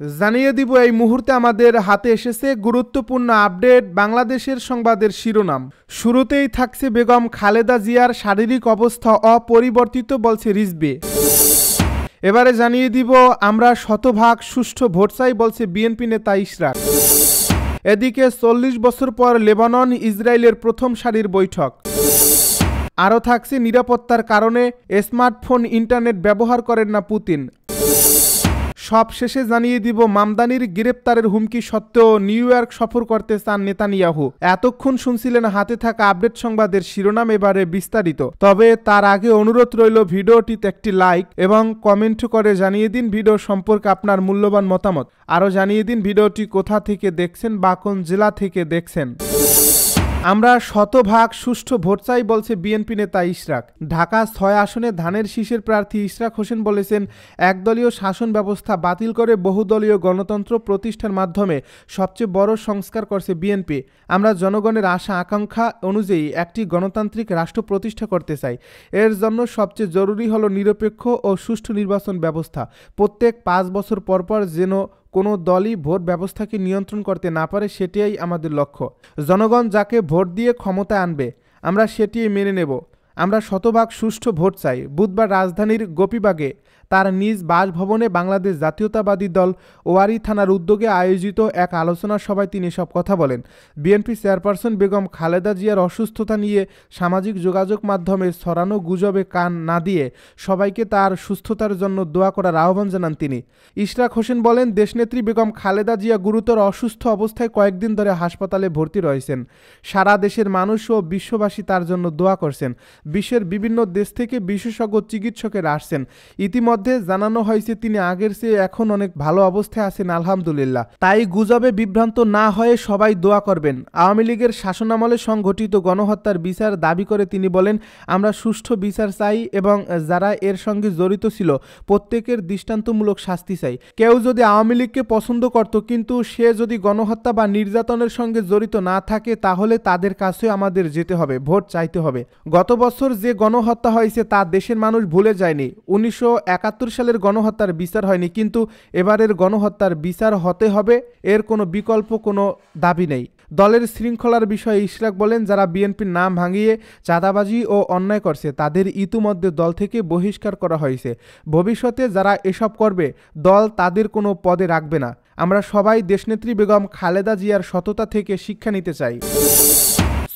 জানিয়ে দিব এই মুহূর্তে আমাদের হাতে এসেছে গুরুত্বপূর্ণ আপডেট বাংলাদেশের সংবাদের শিরোনাম। শুরুতেই থাকছে বেগম খালেদা জিয়ার শারীরিক অবস্থা অপরিবর্তিত বলছে রিজভী। এবারে জানিয়ে দিব আমরা শতভাগ সুষ্ঠু ভোট চাই বলছে বিএনপি নেতা ইশরাক। এদিকে ৪০ বছর পর লেবানন ইসরায়েলের প্রথম সারির বৈঠক। আরও থাকছে নিরাপত্তার কারণে স্মার্টফোন ইন্টারনেট ব্যবহার করেন না পুতিন। সব শেষে জানিয়ে দিব মামদানির গ্রেপ্তারের হুমকি সত্ত্বেও নিউ ইয়র্ক সফর করতে চান নেতানিয়াহু। এতক্ষণ শুনছিলেন হাতে থাকা আপডেট সংবাদের শিরোনাম, এবারে বিস্তারিত। তবে তার আগে অনুরোধ রইল ভিডিওটিতে একটি লাইক এবং কমেন্ট করে জানিয়ে দিন ভিডিও সম্পর্কে আপনার মূল্যবান মতামত। আরও জানিয়ে দিন ভিডিওটি কোথা থেকে দেখছেন বা কোন জেলা থেকে দেখছেন। আমরা শতভাগ সুষ্ঠু ভোট চাই বলছে বিএনপি নেতা ইশরাক। ঢাকা ৬ আসনে ধানের শীষের প্রার্থী ইশরাক হোসেন বলেছেন, একদলীয় শাসন ব্যবস্থা বাতিল করে বহুদলীয় গণতন্ত্র প্রতিষ্ঠার মাধ্যমে সবচেয়ে বড় সংস্কার করছে বিএনপি। আমরা জনগণের আশা আকাঙ্ক্ষা অনুযায়ী একটি গণতান্ত্রিক রাষ্ট্র প্রতিষ্ঠা করতে চাই। এর জন্য সবচেয়ে জরুরি হলো নিরপেক্ষ ও সুষ্ঠু নির্বাচন ব্যবস্থা। প্রত্যেক ৫ বছর পরপর যেন কোনো দলই ভোট ব্যবস্থাকে নিয়ন্ত্রণ করতে না পারে, সেটাই আমাদের লক্ষ্য। জনগণ যাকে ভোট দিয়ে ক্ষমতায় আনবে আমরা সেটিই মেনে নেব। আমরা শতভাগ সুষ্ঠু ভোট চাই। বুধবার রাজধানীর গোপীবাগে তার নিজ বাসভবনে বাংলাদেশ জাতীয়তাবাদী দল ওয়ারী থানার উদ্যোগে আয়োজিত এক আলোচনা সভায় তিনি সব কথা বলেন। বিএনপি চেয়ারপারসন বেগম খালেদা জিয়ার অসুস্থতা নিয়ে সামাজিক যোগাযোগ মাধ্যমে ছড়ানো গুজবে কান না দিয়ে সবাইকে তার সুস্থতার জন্য দোয়া করার আহ্বান জানান তিনি। ইশরাক হোসেন বলেন, দেশনেত্রী বেগম খালেদা জিয়া গুরুতর অসুস্থ অবস্থায় কয়েকদিন ধরে হাসপাতালে ভর্তি রয়েছেন। সারা দেশের মানুষ ও বিশ্ববাসী তার জন্য দোয়া করছেন। বিশ্বের বিভিন্ন দেশ থেকে বিশেষজ্ঞ চিকিৎসকেরা আসছেন। ইতিমধ্যে জানানো হয়েছে তিনি আগের চেয়ে এখন অনেক ভালো অবস্থায় আছেন আলহামদুলিল্লাহ। তাই গুজবে বিভ্রান্ত না হয়ে সবাই দোয়া করবেন। আওয়ামী লীগের শাসনামলে সংঘটিত গণহত্যার বিচার দাবি করে তিনি বলেন, আমরা সুষ্ঠু বিচার চাই এবং যারা এর সঙ্গে জড়িত ছিল প্রত্যেকের দৃষ্টান্তমূলক শাস্তি চাই। কেউ যদি আওয়ামী লীগকে পছন্দ করত কিন্তু সে যদি গণহত্যা বা নির্যাতনের সঙ্গে জড়িত না থাকে তাহলে তাদের কাছে আমাদের যেতে হবে, ভোট চাইতে হবে। গত বছর যে গণহত্যা হয়েছে তা দেশের মানুষ ভুলে যায়নি। ১৯৭১ সালের গণহত্যার বিচার হয়নি, কিন্তু এবারের গণহত্যার বিচার হতে হবে, এর কোনো বিকল্প কোনো দাবি নেই। দলের শৃঙ্খলার বিষয়ে ইশরাক বলেন, যারা বিএনপির নাম ভাঙিয়ে চাঁদাবাজি ও অন্যায় করছে তাদের ইতিমধ্যে দল থেকে বহিষ্কার করা হয়েছে। ভবিষ্যতে যারা এসব করবে দল তাদের কোনো পদে রাখবে না। আমরা সবাই দেশনেত্রী বেগম খালেদা জিয়ার সততা থেকে শিক্ষা নিতে চাই।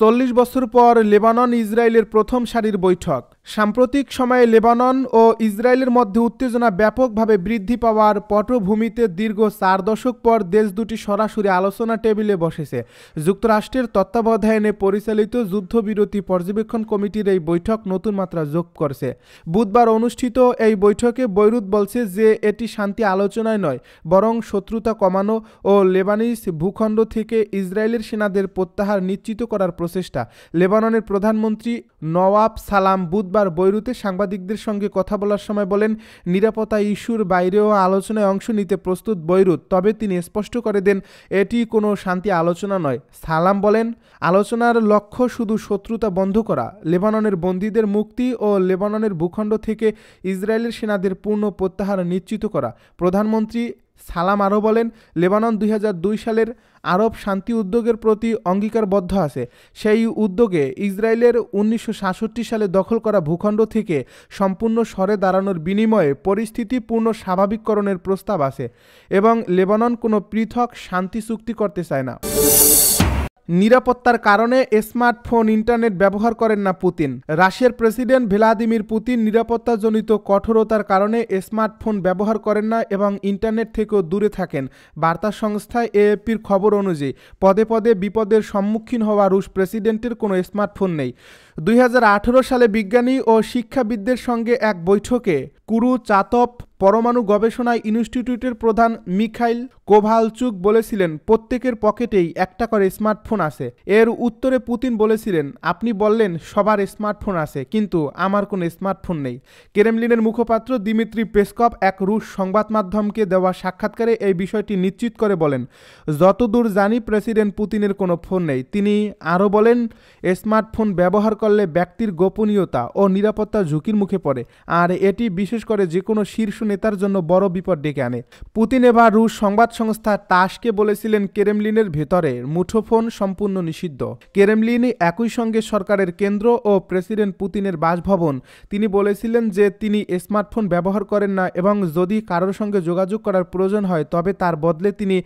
৪০ বছর পর লেবানন ইসরায়েলের প্রথম সারির বৈঠক। সাম্প্রতিক সময়ে লেবানন ও ইসরায়েলের মধ্যে উত্তেজনা ব্যাপকভাবে বৃদ্ধি পাওয়ার পটভূমিতে দীর্ঘ ৪ দশক পর দেশ দুটি সরাসরি আলোচনা টেবিলে বসেছে। যুক্তরাষ্ট্রের তত্ত্বাবধানে পরিচালিত যুদ্ধবিরতি পর্যবেক্ষণ কমিটির এই বৈঠক নতুন মাত্রা যোগ করছে। বুধবার অনুষ্ঠিত এই বৈঠকে বৈরুত বলছে যে এটি শান্তি আলোচনায় নয়, বরং শত্রুতা কমানো ও লেবানিজ ভূখণ্ড থেকে ইসরায়েলের সেনাদের প্রত্যাহার নিশ্চিত করার প্রচেষ্টা। লেবাননের প্রধানমন্ত্রী নওয়াব সালাম বুধবার বৈরুতে সাংবাদিকদের সঙ্গে কথা বলার সময় বলেন, নিরাপত্তা ইস্যুর বাইরেও আলোচনায় অংশ নিতে প্রস্তুত বৈরুত। তবে তিনি স্পষ্ট করে দেন এটি কোনো শান্তি আলোচনা নয়। সালাম বলেন, আলোচনার লক্ষ্য শুধু শত্রুতা বন্ধ করা, লেবাননের বন্দীদের মুক্তি ও লেবাননের ভূখণ্ড থেকে ইসরায়েলের সেনাদের পূর্ণ প্রত্যাহার নিশ্চিত করা। প্রধানমন্ত্রী সালাম আরও বলেন, লেবানন ২০০২ সালের আরব শান্তি উদ্যোগের প্রতি অঙ্গীকারবদ্ধ আছে। সেই উদ্যোগে ইসরায়েলের ১৯৬৭ সালে দখল করা ভূখণ্ড থেকে সম্পূর্ণ সরে দাঁড়ানোর বিনিময়ে পরিস্থিতি পূর্ণ স্বাভাবিককরণের প্রস্তাব আছে এবং লেবানন কোনো পৃথক শান্তি চুক্তি করতে চায় না। নিরাপত্তার কারণে স্মার্টফোন ইন্টারনেট ব্যবহার করেন না পুতিন। রাশিয়ার প্রেসিডেন্ট ভ্লাদিমির পুতিন নিরাপত্তাজনিত কঠোরতার কারণে স্মার্টফোন ব্যবহার করেন না এবং ইন্টারনেট থেকেও দূরে থাকেন। বার্তা সংস্থা এএফপির খবর অনুযায়ী পদে পদে বিপদের সম্মুখীন হওয়া রুশ প্রেসিডেন্টের কোনো স্মার্টফোন নেই। ২০১৮ সালে বিজ্ঞানী ও শিক্ষাবিদদের সঙ্গে এক বৈঠকে কুরুচাতভ পরমাণু গবেষণা ইনস্টিটিউটের প্রধান মিখাইল কোভালচুক বলেছিলেন, প্রত্যেকের পকেটেই একটা করে স্মার্টফোন আছে। এর উত্তরে পুতিন বলেছিলেন, আপনি বললেন সবার স্মার্টফোন আছে, কিন্তু আমার কোনো স্মার্টফোন নেই। ক্রেমলিনের মুখপাত্র দিমিত্রি পেসকভ এক রুশ সংবাদ মাধ্যমকে দেওয়া সাক্ষাৎকারে এই বিষয়টি নিশ্চিত করে বলেন, যতদূর জানি প্রেসিডেন্ট পুতিনের কোনো ফোন নেই। তিনি আরও বলেন, স্মার্টফোন ব্যবহার করলে ব্যক্তির গোপনীয়তা ও নিরাপত্তা ঝুঁকির মুখে পড়ে, আর এটি বিশেষ করে যে কোনো শীর্ষ নেতার জন্য বড় বিপদ ডেকে আনে। পুতিন এবার রুশ সংবাদ সংস্থা তাসকে বলেছিলেন ক্রেমলিনের ভেতরে মুঠোফোন সম্পূর্ণ নিষিদ্ধ। ক্রেমলিন একই সঙ্গে সরকারের কেন্দ্র ও প্রেসিডেন্ট পুতিনের বাসভবন। তিনি বলেছিলেন যে তিনি স্মার্টফোন ব্যবহার করেন না এবং যদি কারোর সঙ্গে যোগাযোগ করার প্রয়োজন হয় তবে তার বদলে তিনি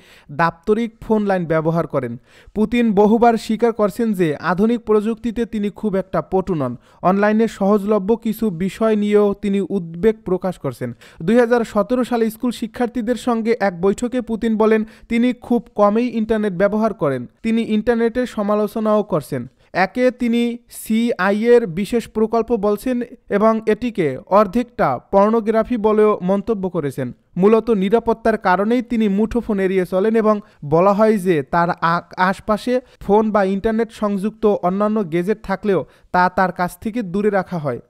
দাপ্তরিক ফোন লাইন ব্যবহার করেন। পুতিন বহুবার স্বীকার করছেন যে আধুনিক প্রযুক্তিতে তিনি খুব একটা পটু নন। অনলাইনে সহজলভ্য কিছু বিষয় নিয়েও তিনি উদ্বেগ প্রকাশ করছেন। 2017 সালে স্কুল শিক্ষার্থীদের সঙ্গে এক বৈঠকে পুতিন বলেন তিনি খুব কমই ইন্টারনেট ব্যবহার করেন। তিনি ইন্টারনেটের সমালোচনাও করছেন। একে তিনি সিআইএর বিশেষ প্রকল্প বলছেন এবং এটিকে অর্ধেকটা পর্নোগ্রাফি বলেও মন্তব্য করেছেন। মূলত নিরাপত্তার কারণেই তিনি মুঠোফোন এড়িয়ে চলেন এবং বলা হয় যে তার আশপাশে ফোন বা ইন্টারনেট সংযুক্ত অন্যান্য গেজেট থাকলেও তা তার কাছ থেকে দূরে রাখা হয়।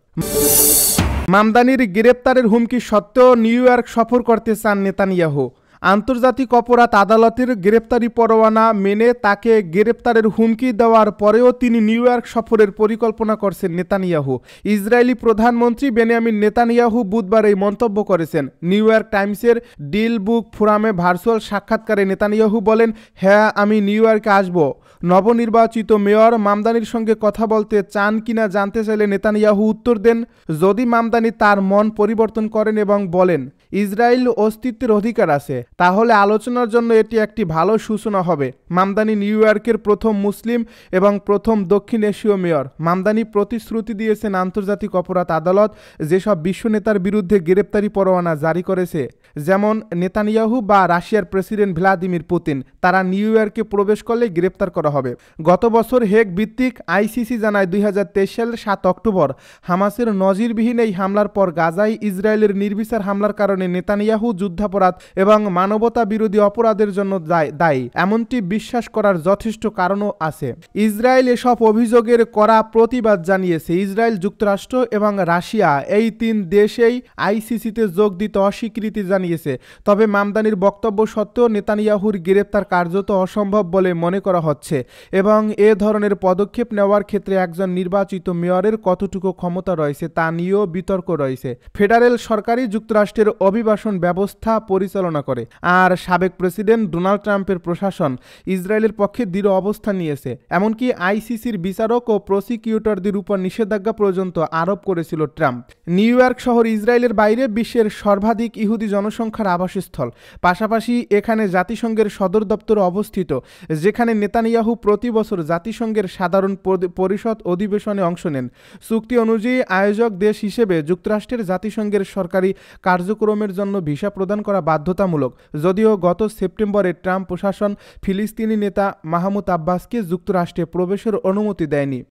মামদানির গ্রেপ্তারের হুমকি সত্ত্বেও নিউ ইয়র্ক সফর করতে চান নেতানিয়াহু। আন্তর্জাতিক অপরাধ আদালতের গ্রেপ্তারি পরোয়ানা মেনে তাকে গ্রেপ্তারের হুমকি দেওয়ার পরেও তিনি নিউ ইয়র্ক সফরের পরিকল্পনা করছেন নেতানিয়াহু। ইসরায়েলি প্রধানমন্ত্রী বেনিয়ামিন নেতানিয়াহু বুধবার এই মন্তব্য করেছেন। নিউ ইয়র্ক টাইমসের ডিল বুক ফোরামে ভার্চুয়াল সাক্ষাৎকারে নেতানিয়াহু বলেন, হ্যাঁ, আমি নিউ ইয়র্কে আসব। নবনির্বাচিত মেয়র মামদানির সঙ্গে কথা বলতে চান কিনা জানতে চাইলে নেতানিয়াহু উত্তর দেন, যদি মামদানি তার মন পরিবর্তন করেন এবং বলেন ইসরায়েল অস্তিত্বের অধিকার আছে, তাহলে আলোচনার জন্য এটি একটি ভালো সূচনা হবে। মামদানি নিউ ইয়র্কের প্রথম মুসলিম এবং প্রথম দক্ষিণ এশীয় মেয়র। মামদানি প্রতিশ্রুতি দিয়েছেন আন্তর্জাতিক অপরাধ আদালত যেসব বিশ্ব নেতার বিরুদ্ধে গ্রেপ্তারি পরোয়ানা জারি করেছে, যেমন নেতানিয়াহু বা রাশিয়ার প্রেসিডেন্ট ভ্লাদিমির পুতিন, তারা নিউ ইয়র্কে প্রবেশ করলে গ্রেপ্তার করা হবে। গত বছর হেগ ভিত্তিক আইসিসি জানায় 2023 সালের 7 অক্টোবর হামাসের নজিরবিহীন এই হামলার পর গাজায় ইসরায়েলের নির্বিচার হামলার কারণে নেতানিয়াহু যুদ্ধাপরাধ এবং মানবতা বিরোধী অপরাধের জন্য দায়ী এমনটি বিশ্বাস করার যথেষ্ট কারণও আছে। ইসরায়েল এসব অভিযোগের কড়া প্রতিবাদ জানিয়েছে। ইসরায়েল, যুক্তরাষ্ট্র এবং রাশিয়া এই 3 দেশেই আইসিসিতে যোগ দিতে অস্বীকৃতি জানিয়েছে। তবে মামদানির বক্তব্য সত্ত্বেও নেতানিয়াহুর গ্রেপ্তার কার্যত অসম্ভব বলে মনে করা হচ্ছে এবং এ ধরনের পদক্ষেপ নেওয়ার ক্ষেত্রে একজন নির্বাচিত মেয়রের কতটুকু ক্ষমতা রয়েছে তা নিয়েও বিতর্ক রয়েছে। ফেডারেল সরকারই যুক্তরাষ্ট্রের অভিবাসন ব্যবস্থা পরিচালনা করে, আর সাবেক প্রেসিডেন্ট ডোনাল্ড ট্রাম্পের প্রশাসন ইসরায়েলের পক্ষে দৃঢ় অবস্থান নিয়েছে। এমনকি আইসিসির বিচারক ও প্রসিকিউটরদের উপর নিষেধাজ্ঞা পর্যন্ত আরোপ করেছিল ট্রাম্প। নিউ ইয়র্ক শহর ইসরায়েলের বাইরে বিশ্বের সর্বাধিক ইহুদি জনসংখ্যার আবাসস্থল। পাশাপাশি এখানে জাতিসংঘের সদর দপ্তর অবস্থিত, যেখানে নেতানিয়াহু প্রতি বছর জাতিসংঘের সাধারণ পরিষদ অধিবেশনে অংশ নেন। চুক্তি অনুযায়ী আয়োজক দেশ হিসেবে যুক্তরাষ্ট্রের জাতিসংঘের সরকারি কার্যক্রমের জন্য ভিসা প্রদান করা বাধ্যতামূলক। যদিও গত সেপ্টেম্বরে ট্রাম্প প্রশাসন ফিলিস্তিনি নেতা মাহমুদ আব্বাসকে যুক্তরাষ্ট্রে প্রবেশের অনুমতি দেয়নি।